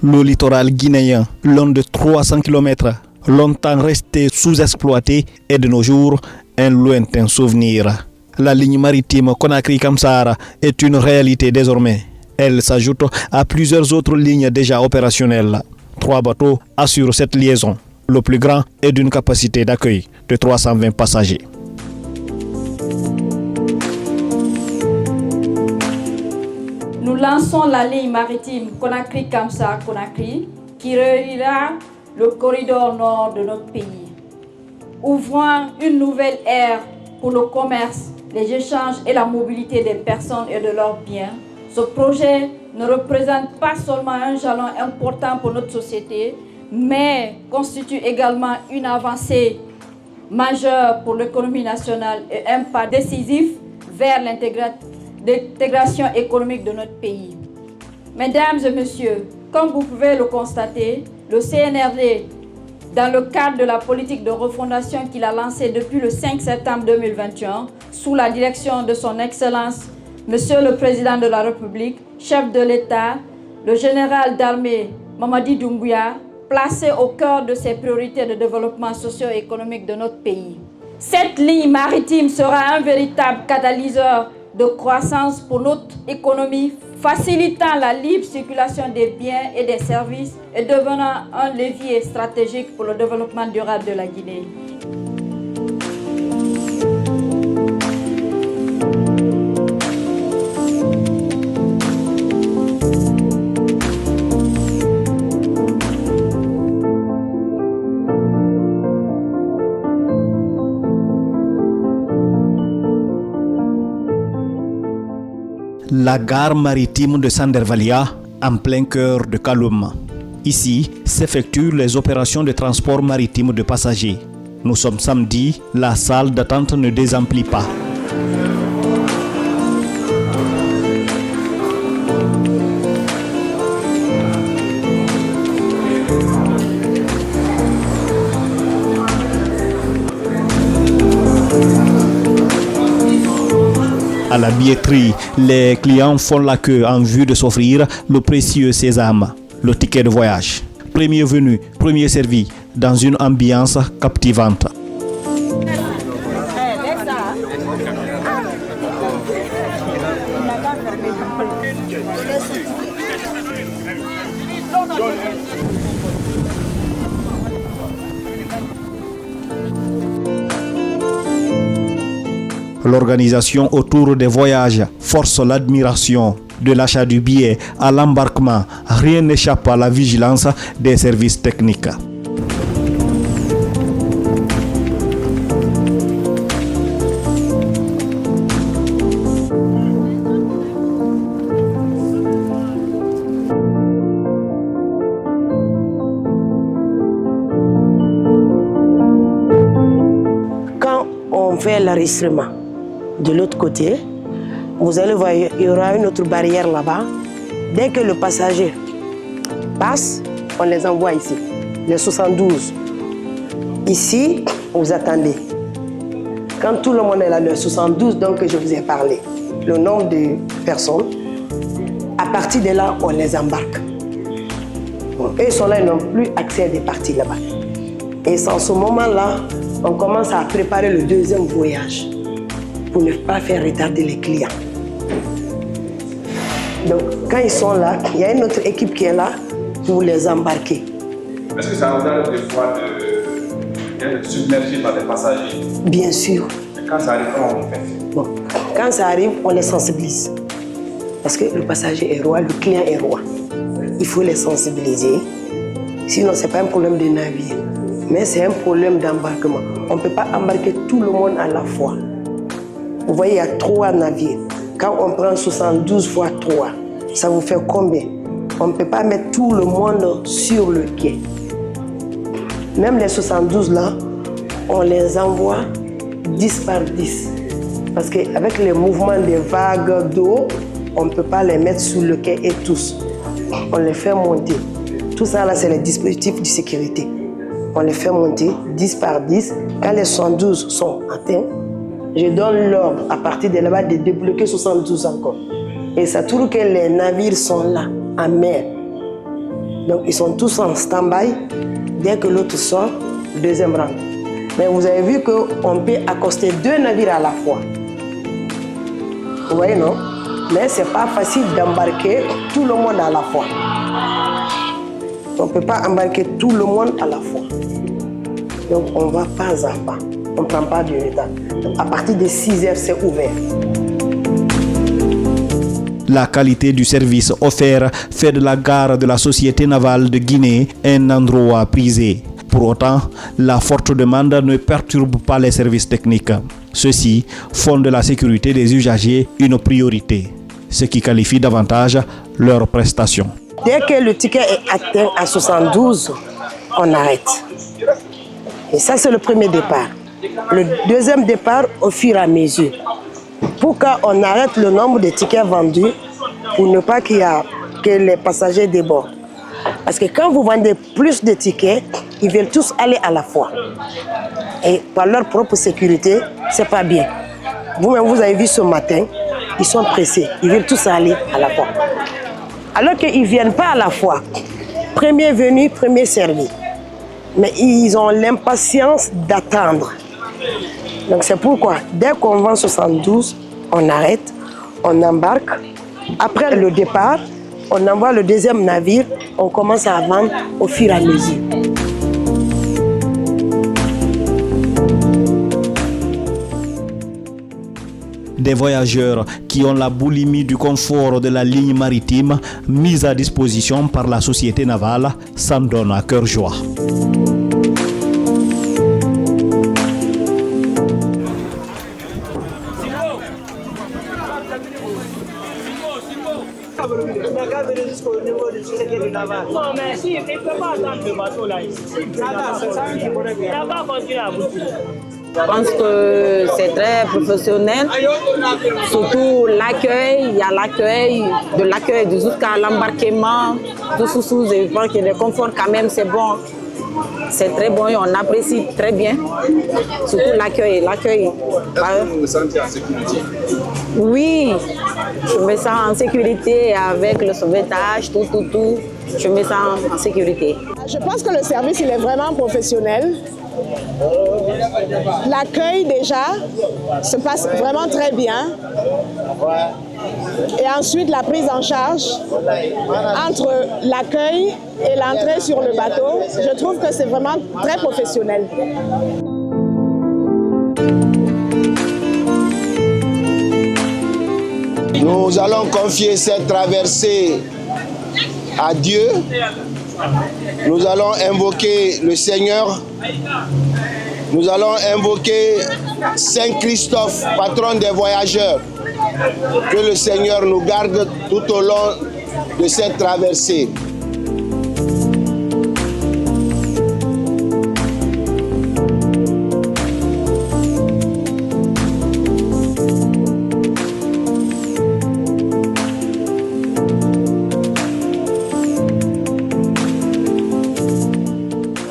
Le littoral guinéen, long de 300 km, longtemps resté sous-exploité, est de nos jours un lointain souvenir. La ligne maritime Conakry-Kamsara est une réalité désormais. Elle s'ajoute à plusieurs autres lignes déjà opérationnelles. 3 bateaux assurent cette liaison. Le plus grand est d'une capacité d'accueil de 320 passagers. Nous lançons la ligne maritime Conakry-Kamsara-Conakry qui reliera le corridor nord de notre pays, ouvrant une nouvelle ère pour le commerce, les échanges et la mobilité des personnes et de leurs biens. Ce projet ne représente pas seulement un jalon important pour notre société, mais constitue également une avancée majeure pour l'économie nationale et un pas décisif vers l'intégration économique de notre pays. Mesdames et messieurs, comme vous pouvez le constater, le CNRD, dans le cadre de la politique de refondation qu'il a lancée depuis le 5 septembre 2021, sous la direction de son Excellence, Monsieur le Président de la République, chef de l'État, le général d'armée Mamadi Doumbouya, placé au cœur de ses priorités de développement socio-économique de notre pays. Cette ligne maritime sera un véritable catalyseur de croissance pour notre économie, facilitant la libre circulation des biens et des services et devenant un levier stratégique pour le développement durable de la Guinée. La gare maritime de Sandervalia, en plein cœur de Kaloum. Ici s'effectuent les opérations de transport maritime de passagers. Nous sommes samedi, la salle d'attente ne désemplit pas. À la billetterie, les clients font la queue en vue de s'offrir le précieux sésame, le ticket de voyage. Premier venu, premier servi, dans une ambiance captivante. L'organisation autour des voyages force l'admiration. De l'achat du billet à l'embarquement, rien n'échappe à la vigilance des services techniques. Quand on fait l'enregistrement, de l'autre côté, vous allez voir, il y aura une autre barrière là-bas. Dès que le passager passe, on les envoie ici, les 72. Ici, vous attendez. Quand tout le monde est là, le 72, donc je vous ai parlé, le nombre de personnes, à partir de là, on les embarque. Bon, eux sont là, ils n'ont plus accès à des parties là-bas. Et c'est en ce moment-là, on commence à préparer le deuxième voyage, pour ne pas faire retarder les clients. Donc, quand ils sont là, il y a une autre équipe qui est là pour les embarquer. Est-ce que ça vous arrive des fois d'être submergé par les passagers? Bien sûr. Et quand ça arrive, comment on fait? Bon, quand ça arrive, on les sensibilise. Parce que le passager est roi, le client est roi. Il faut les sensibiliser. Sinon, ce n'est pas un problème de navire, mais c'est un problème d'embarquement. On ne peut pas embarquer tout le monde à la fois. Vous voyez, il y a 3 navires. Quand on prend 72 fois 3, ça vous fait combien? On ne peut pas mettre tout le monde sur le quai. Même les 72 là, on les envoie 10 par 10. Parce qu'avec les mouvements des vagues d'eau, on ne peut pas les mettre sur le quai et tous. On les fait monter. Tout ça là, c'est les dispositifs de sécurité. on les fait monter 10 par 10. Quand les 72 sont atteints, je donne l'ordre à partir de là-bas de débloquer 72 encore. Et ça trouve que les navires sont là, en mer. Donc ils sont tous en stand-by. Dès que l'autre sort, deuxième rang. Mais vous avez vu qu'on peut accoster 2 navires à la fois. Vous voyez, non? Mais ce n'est pas facile d'embarquer tout le monde à la fois. On ne peut pas embarquer tout le monde à la fois. Donc on va pas à pas. On ne prend pas du retard. Donc, à partir de 6 heures, c'est ouvert. La qualité du service offert fait de la gare de la Société navale de Guinée un endroit prisé. Pour autant, la forte demande ne perturbe pas les services techniques. Ceux-ci font de la sécurité des usagers une priorité, ce qui qualifie davantage leurs prestations. Dès que le ticket est atteint à 72, on arrête. Et ça, c'est le premier départ. Le deuxième départ, au fur et à mesure. Pour qu'on arrête le nombre de tickets vendus, pour ne pas que les passagers débordent. Parce que quand vous vendez plus de tickets, ils veulent tous aller à la fois. Et par leur propre sécurité, c'est pas bien. Vous-même, vous avez vu ce matin, ils sont pressés. Ils veulent tous aller à la fois. Alors qu'ils ne viennent pas à la fois. Premier venu, premier servi. Mais ils ont l'impatience d'attendre. Donc c'est pourquoi, dès qu'on vend 72, on arrête, on embarque. Après le départ, on envoie le deuxième navire, on commence à vendre au fur et à mesure. Des voyageurs qui ont la boulimie du confort de la ligne maritime mise à disposition par la Société navale s'en donnent à cœur joie. Non, mais si, il ne peut pas attendre le bateau là. Il va continuer à bouger. Je pense que c'est très professionnel, surtout l'accueil, il y a l'accueil jusqu'à l'embarquement, tout sous je pense que le confort quand même c'est bon. C'est très bon et on apprécie très bien, surtout l'accueil. Vous vous sentez en sécurité? Oui, je me sens en sécurité avec le sauvetage, tout. Je me sens en sécurité. Je pense que le service il est vraiment professionnel. L'accueil déjà se passe vraiment très bien. Et ensuite la prise en charge entre l'accueil et l'entrée sur le bateau, je trouve que c'est vraiment très professionnel. Nous allons confier cette traversée à Dieu. Nous allons invoquer le Seigneur. Nous allons invoquer Saint Christophe, patron des voyageurs. Que le Seigneur nous garde tout au long de cette traversée.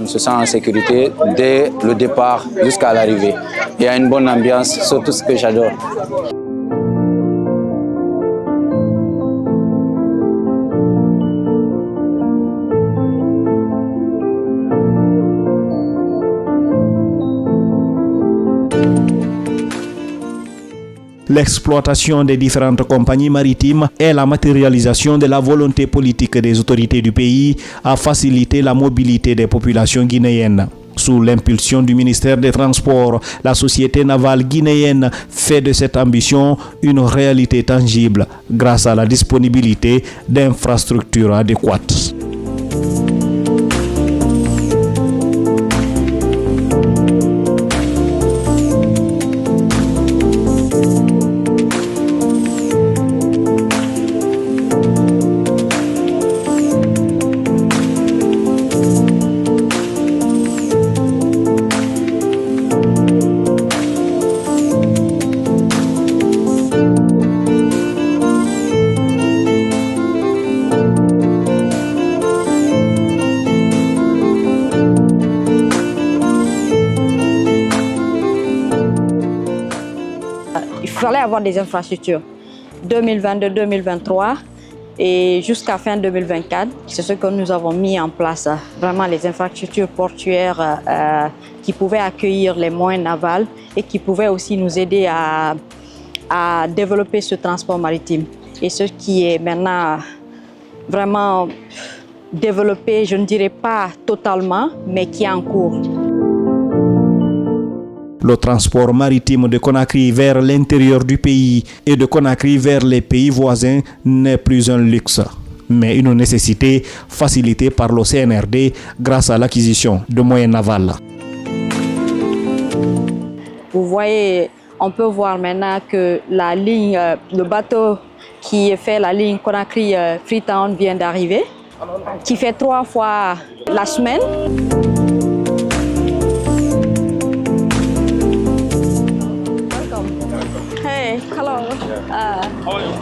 On se sent en sécurité dès le départ jusqu'à l'arrivée. Il y a une bonne ambiance, surtout ce que j'adore. L'exploitation des différentes compagnies maritimes est la matérialisation de la volonté politique des autorités du pays à faciliter la mobilité des populations guinéennes. Sous l'impulsion du ministère des Transports, la Société navale guinéenne fait de cette ambition une réalité tangible grâce à la disponibilité d'infrastructures adéquates. fallait avoir des infrastructures. 2022-2023 et jusqu'à fin 2024, c'est ce que nous avons mis en place. Vraiment les infrastructures portuaires qui pouvaient accueillir les moyens navals et qui pouvaient aussi nous aider à développer ce transport maritime. Et ce qui est maintenant vraiment développé, je ne dirais pas totalement, mais qui est en cours. Le transport maritime de Conakry vers l'intérieur du pays et de Conakry vers les pays voisins n'est plus un luxe, mais une nécessité facilitée par le CNRD grâce à l'acquisition de moyens navals. Vous voyez, on peut voir maintenant que la ligne, le bateau qui fait la ligne Conakry-Freetown vient d'arriver, qui fait 3 fois la semaine. Hey, hello.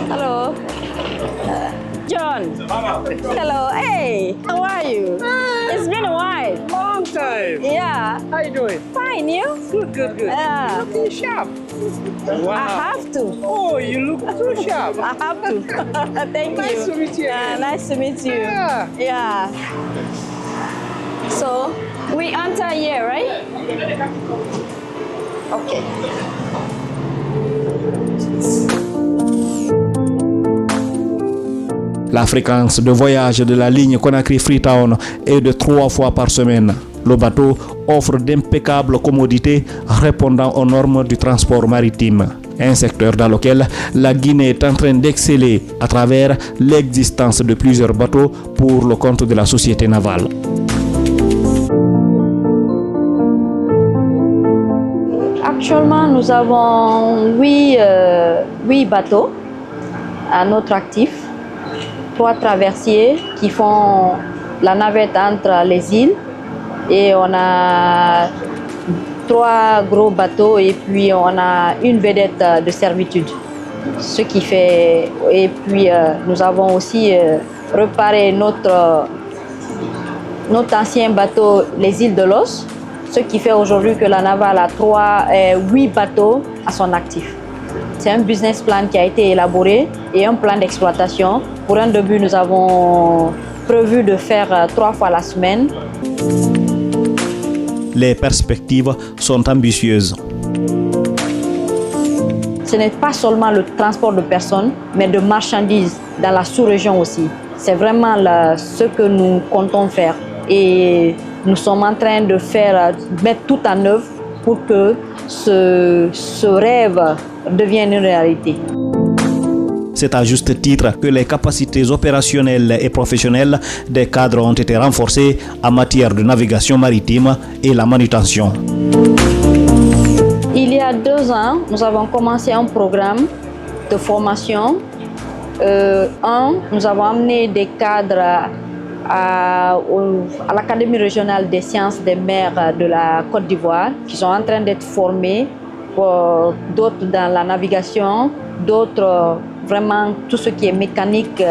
Hello. John. Hello. Hey, how are you? It's been a while. Long time. Yeah. How you doing? Fine, you? Good. Yeah. Looking sharp. Wow. I have to. Oh, you look too sharp. I have to. Thank Nice you. to meet you. Nice to meet you. Yeah. Yeah. So, we enter here, right? Okay. La fréquence de voyage de la ligne Conakry-Freetown est de 3 fois par semaine. Le bateau offre d'impeccables commodités répondant aux normes du transport maritime. Un secteur dans lequel la Guinée est en train d'exceller à travers l'existence de plusieurs bateaux pour le compte de la société navale. Actuellement, nous avons 8 bateaux à notre actif. 3 traversiers qui font la navette entre les îles et on a 3 gros bateaux et puis on a une vedette de servitude. Ce qui fait, et puis nous avons aussi réparé notre ancien bateau, les îles de Los, ce qui fait aujourd'hui que la navale a 8 bateaux à son actif. C'est un business plan qui a été élaboré et un plan d'exploitation. Pour un début, nous avons prévu de faire 3 fois la semaine. Les perspectives sont ambitieuses. Ce n'est pas seulement le transport de personnes, mais de marchandises dans la sous-région aussi. C'est vraiment ce que nous comptons faire. Et nous sommes en train de mettre tout en œuvre pour que ce rêve devienne une réalité. C'est à juste titre que les capacités opérationnelles et professionnelles des cadres ont été renforcées en matière de navigation maritime et la manutention. Il y a 2 ans, nous avons commencé un programme de formation. Nous avons amené des cadres à l'Académie régionale des sciences des mers de la Côte d'Ivoire qui sont en train d'être formés, d'autres dans la navigation, d'autres vraiment tout ce qui est mécanique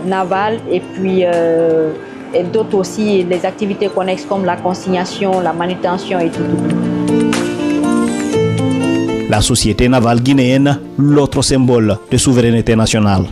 navale et puis et d'autres aussi les activités connexes comme la consignation, la manutention et tout. La société navale guinéenne, l'autre symbole de souveraineté nationale.